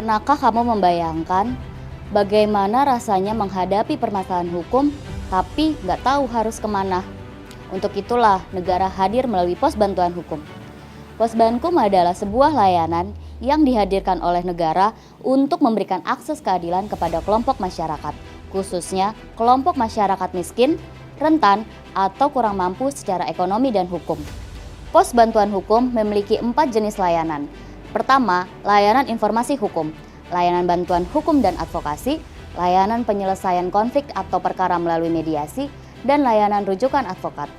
Pernahkah kamu membayangkan bagaimana rasanya menghadapi permasalahan hukum tapi nggak tahu harus kemana? Untuk itulah negara hadir melalui Pos Bantuan Hukum. Pos Bankum adalah sebuah layanan yang dihadirkan oleh negara untuk memberikan akses keadilan kepada kelompok masyarakat, khususnya kelompok masyarakat miskin, rentan, atau kurang mampu secara ekonomi dan hukum. Pos Bantuan Hukum memiliki 4 jenis layanan. Pertama, layanan informasi hukum, layanan bantuan hukum dan advokasi, layanan penyelesaian konflik atau perkara melalui mediasi, dan layanan rujukan advokat.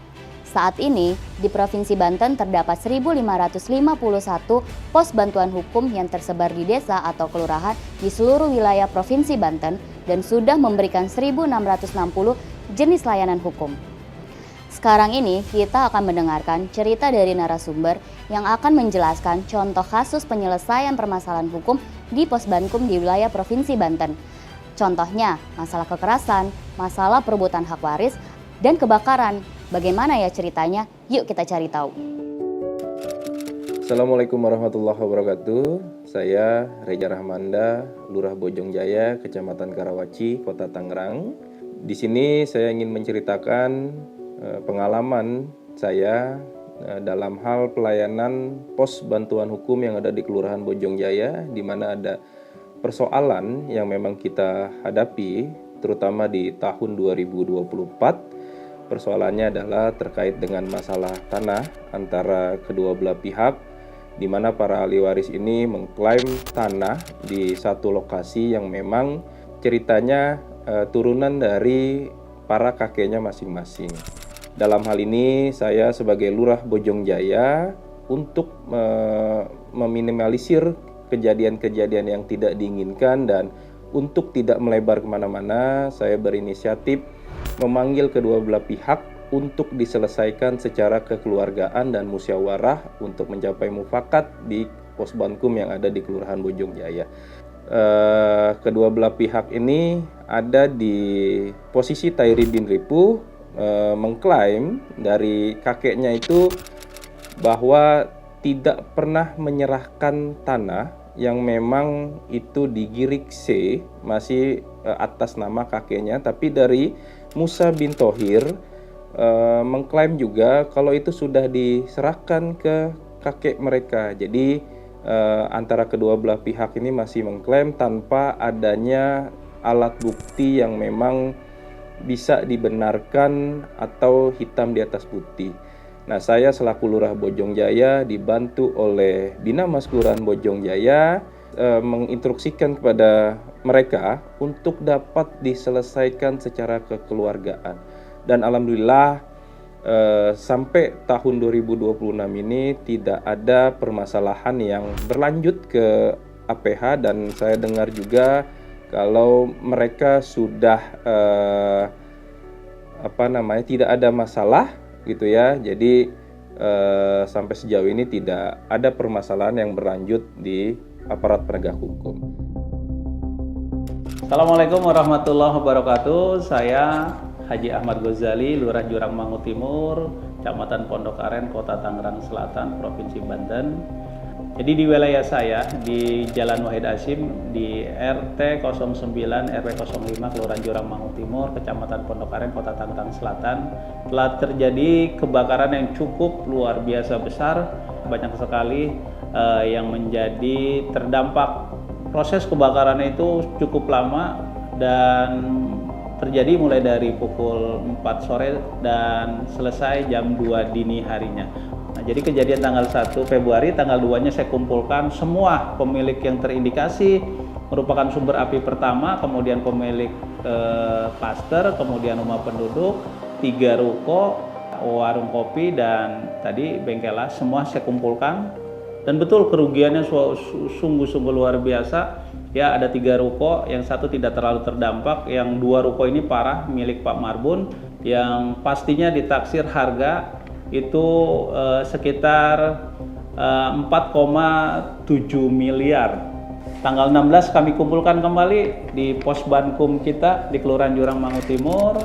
Saat ini, di Provinsi Banten terdapat 1.551 pos bantuan hukum yang tersebar di desa atau kelurahan di seluruh wilayah Provinsi Banten dan sudah memberikan 1.660 jenis layanan hukum. Sekarang ini kita akan mendengarkan cerita dari narasumber yang akan menjelaskan contoh kasus penyelesaian permasalahan hukum di Pos Bankum di wilayah Provinsi Banten. Contohnya, masalah kekerasan, masalah perebutan hak waris, dan kebakaran. Bagaimana ya ceritanya? Yuk kita cari tahu. Assalamualaikum warahmatullahi wabarakatuh. Saya Reja Rahmanda, Lurah Bojongjaya, Kecamatan Karawaci, Kota Tangerang. Di sini saya ingin menceritakan pengalaman saya dalam hal pelayanan pos bantuan hukum yang ada di Kelurahan Bojongjaya, di mana ada persoalan yang memang kita hadapi, terutama di tahun 2024. Persoalannya adalah terkait dengan masalah tanah antara kedua belah pihak, di mana para ahli waris ini mengklaim tanah di satu lokasi yang memang ceritanya turunan dari para kakeknya masing-masing. Dalam hal ini saya sebagai Lurah Bojongjaya untuk meminimalisir kejadian-kejadian yang tidak diinginkan dan untuk tidak melebar kemana-mana, saya berinisiatif memanggil kedua belah pihak untuk diselesaikan secara kekeluargaan dan musyawarah untuk mencapai mufakat di Pos Bankum yang ada di Kelurahan Bojongjaya. Kedua belah pihak ini ada di posisi Tairi bin Ripuh, mengklaim dari kakeknya itu bahwa tidak pernah menyerahkan tanah yang memang itu di Girik C, masih atas nama kakeknya, tapi dari Musa bin Thohir mengklaim juga kalau itu sudah diserahkan ke kakek mereka. Jadi antara kedua belah pihak ini masih mengklaim tanpa adanya alat bukti yang memang bisa dibenarkan atau hitam di atas putih. Nah, saya selaku Lurah Bojongjaya dibantu oleh Binamas Kelurahan Bojongjaya menginstruksikan kepada mereka untuk dapat diselesaikan secara kekeluargaan. Dan alhamdulillah sampai tahun 2026 ini tidak ada permasalahan yang berlanjut ke APH, dan saya dengar juga kalau mereka sudah tidak ada masalah gitu ya. Jadi sampai sejauh ini tidak ada permasalahan yang berlanjut di aparat penegak hukum. Assalamualaikum warahmatullahi wabarakatuh. Saya Haji Ahmad Ghazali, Lurah Jurang Mangu Timur, Kecamatan Pondok Aren, Kota Tangerang Selatan, Provinsi Banten. Jadi di wilayah saya, di Jalan Wahid Hasyim, di RT 09 RW 05 Kelurahan Jurang Mangu Timur, Kecamatan Pondok Aren, Kota Tangerang Selatan, telah terjadi kebakaran yang cukup luar biasa besar. Banyak sekali yang menjadi terdampak. Proses kebakaran itu cukup lama dan terjadi mulai dari pukul 4 sore dan selesai jam 2 dini harinya. Nah, jadi kejadian tanggal 1 Februari, tanggal 2-nya saya kumpulkan semua pemilik yang terindikasi merupakan sumber api pertama, kemudian pemilik klaster, kemudian rumah penduduk, 3 ruko, warung kopi, dan tadi bengkelas, semua saya kumpulkan. Dan betul kerugiannya sungguh-sungguh luar biasa. Ya, ada 3 ruko, yang satu tidak terlalu terdampak, yang 2 ruko ini parah milik Pak Marbun, yang pastinya ditaksir harga itu sekitar 4,7 miliar. Tanggal 16 kami kumpulkan kembali di Pos Bankum kita di Kelurahan Jurang Mangu Timur,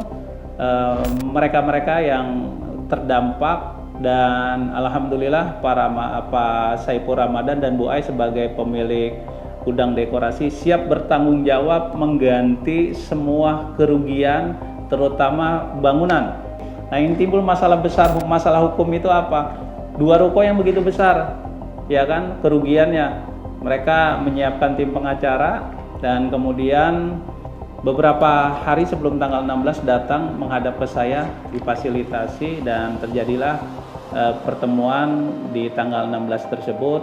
mereka-mereka yang terdampak, dan alhamdulillah Pak Saipur Ramadan dan Bu Ai sebagai pemilik Gudang Dekorasi siap bertanggung jawab mengganti semua kerugian, terutama bangunan. Nah, yang timbul masalah besar, masalah hukum itu apa? 2 ruko yang begitu besar, ya kan, kerugiannya. Mereka menyiapkan tim pengacara dan kemudian beberapa hari sebelum tanggal 16 datang menghadap ke saya, difasilitasi dan terjadilah pertemuan di tanggal 16 tersebut.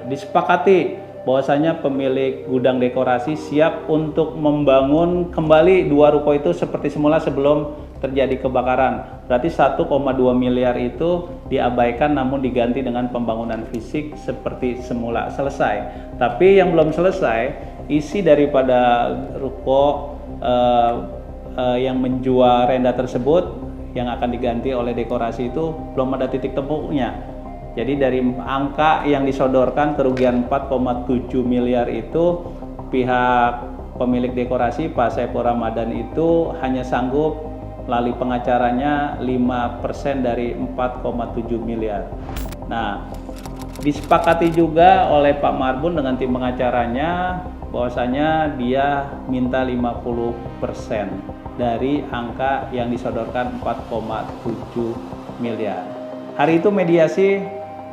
Disepakati bahwasanya pemilik Gudang Dekorasi siap untuk membangun kembali 2 ruko itu seperti semula sebelum terjadi kebakaran. Berarti 1,2 miliar itu diabaikan namun diganti dengan pembangunan fisik seperti semula. Selesai. Tapi yang belum selesai, isi daripada ruko yang menjual renda tersebut yang akan diganti oleh Dekorasi itu belum ada titik temunya. Jadi dari angka yang disodorkan kerugian 4,7 miliar itu, pihak pemilik Dekorasi Pak Saiful Ramadan itu hanya sanggup melalui pengacaranya 5% dari 4,7 miliar. Nah, disepakati juga oleh Pak Marbun dengan tim pengacaranya bahwasanya dia minta 50% dari angka yang disodorkan 4,7 miliar. Hari itu mediasi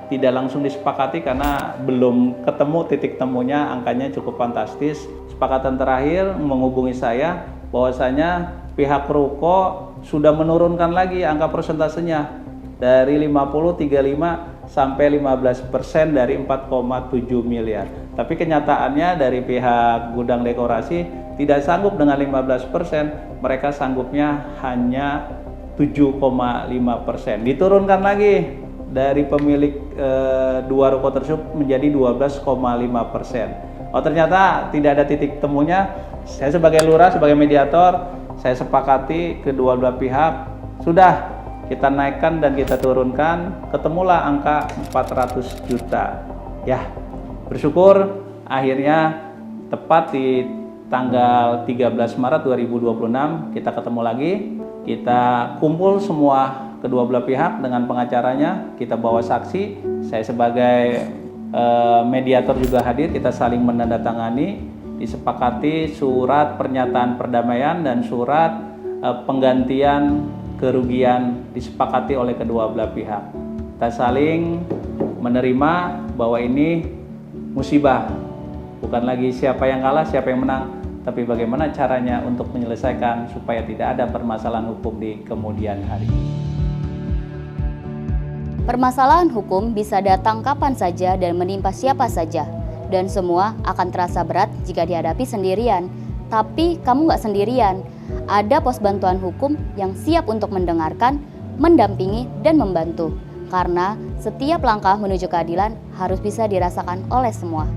tidak langsung disepakati karena belum ketemu titik temunya, angkanya cukup fantastis. Sepakatan terakhir menghubungi saya bahwasanya pihak ruko sudah menurunkan lagi angka persentasenya dari 50, 35 sampai 15% dari 4,7 miliar. Tapi kenyataannya dari pihak Gudang Dekorasi tidak sanggup dengan 15%, mereka sanggupnya hanya 7,5%. Diturunkan lagi dari pemilik 2 ruko tersebut menjadi 12,5%. Oh, ternyata tidak ada titik temunya. Saya sebagai lurah, sebagai mediator, saya sepakati kedua belah pihak sudah kita naikkan dan kita turunkan, ketemulah angka 400 juta. Ya, bersyukur akhirnya tepat di tanggal 13 Maret 2026 kita ketemu lagi, kita kumpul semua kedua belah pihak dengan pengacaranya, kita bawa saksi, saya sebagai mediator juga hadir, kita saling menandatangani, disepakati surat pernyataan perdamaian dan surat penggantian kerugian disepakati oleh kedua belah pihak. Kita saling menerima bahwa ini musibah, bukan lagi siapa yang kalah, siapa yang menang, tapi bagaimana caranya untuk menyelesaikan supaya tidak ada permasalahan hukum di kemudian hari. Permasalahan hukum bisa datang kapan saja dan menimpa siapa saja, dan semua akan terasa berat jika dihadapi sendirian. Tapi kamu nggak sendirian, ada pos bantuan hukum yang siap untuk mendengarkan, mendampingi, dan membantu. Karena setiap langkah menuju keadilan harus bisa dirasakan oleh semua.